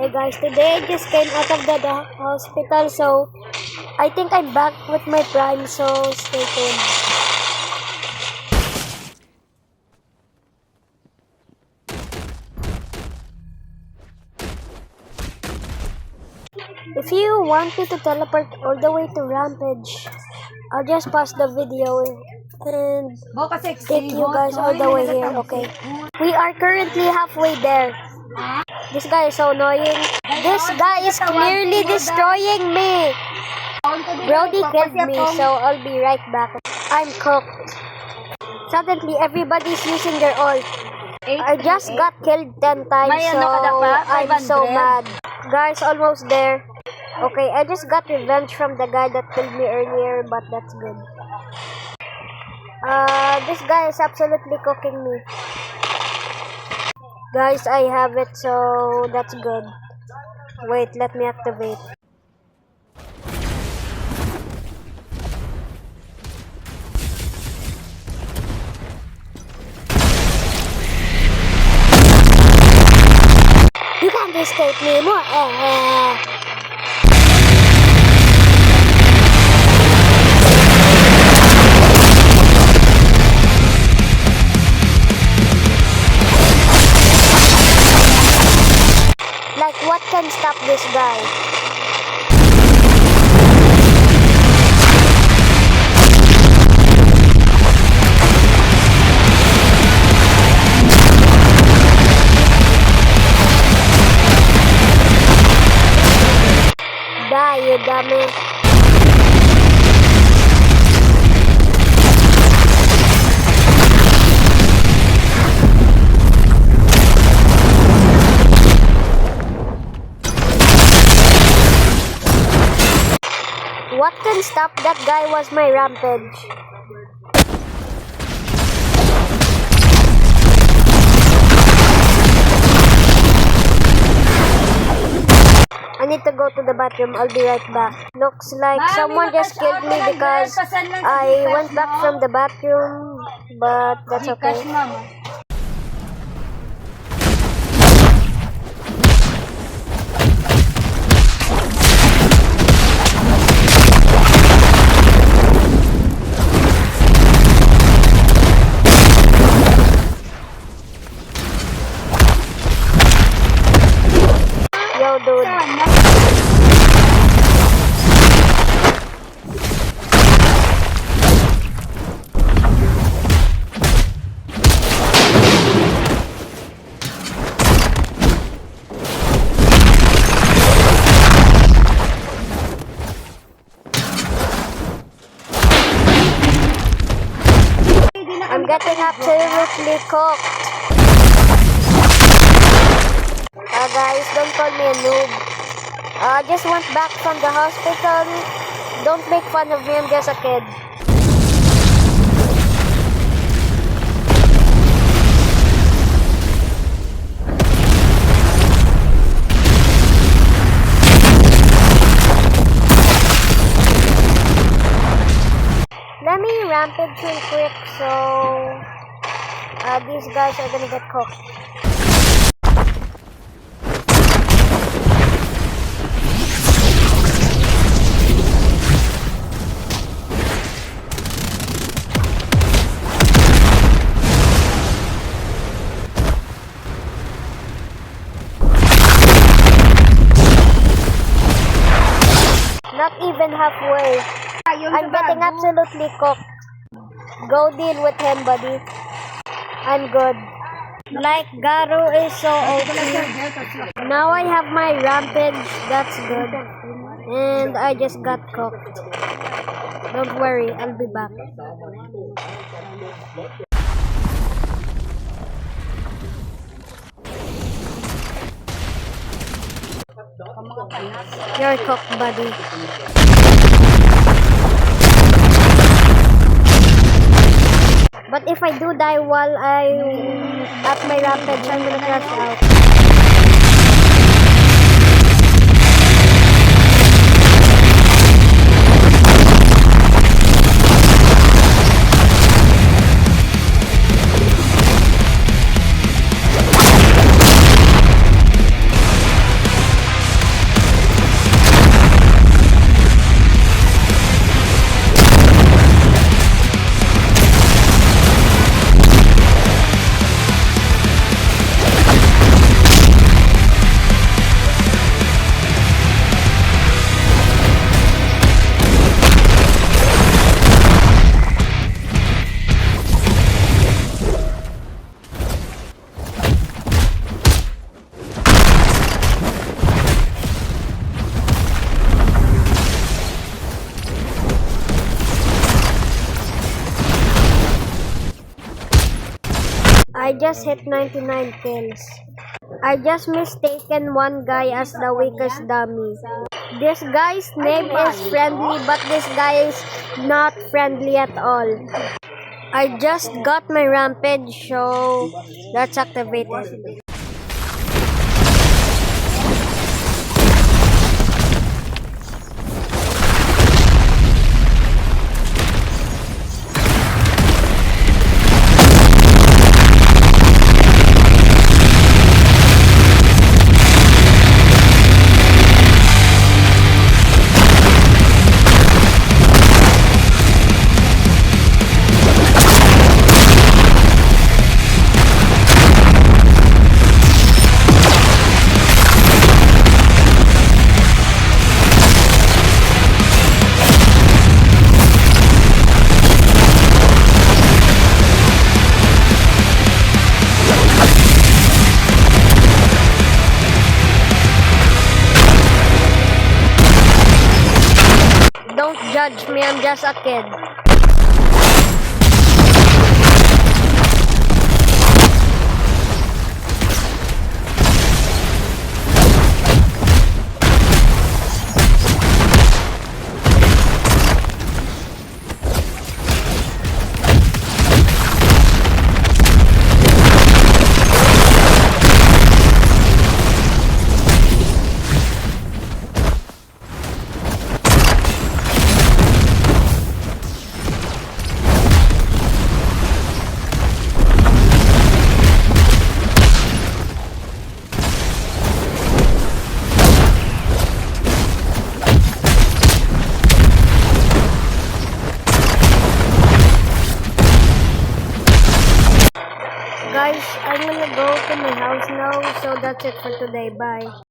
Hi guys, today I just came out of the hospital, so I think I'm back with my prime, so stay tuned. If you want me to teleport all the way to Rampage, I'll just pause the video and take you guys all the way here, okay? We are currently halfway there. This guy is so annoying. This guy is clearly destroying me. Brody killed me, so I'll be right back. I'm cooked. Suddenly, everybody's using their ult. I just got killed 10 times, so I'm so mad. Guys, almost there. Okay, I just got revenge from the guy that killed me earlier, but that's good. This guy is absolutely cooking me. Guys, I have it, so that's good. Wait, let me activate. You can't escape me more. Like, what can stop this guy? Die, you dummy. What can stop that guy was my Rampage. I need to go to the bathroom. I'll be right back. Looks like someone just killed me because I went back from the bathroom, but that's okay. Yo, dude. I'm getting absolutely cooked. Guys, don't call me a noob. I just went back from the hospital. Don't make fun of me, I'm just a kid. Let me rampage real quick, so these guys are gonna get cooked. Not even halfway. I'm getting absolutely cooked. Go deal with him, buddy. I'm good. Like, Garo is so OP. Now I have my Rampage. That's good. And I just got cooked. Don't worry, I'll be back. You're cooked, buddy. But if I do die while I'm at my Rampage, I'm gonna crash out. just hit 99 kills. I just mistaken one guy as the weakest dummy. This guy's name is friendly, but this guy is not friendly at all. I just got my rampage, so that's activated. Don't judge me, I'm just a kid. Guys, I'm gonna go to my house now, so that's it for today. Bye.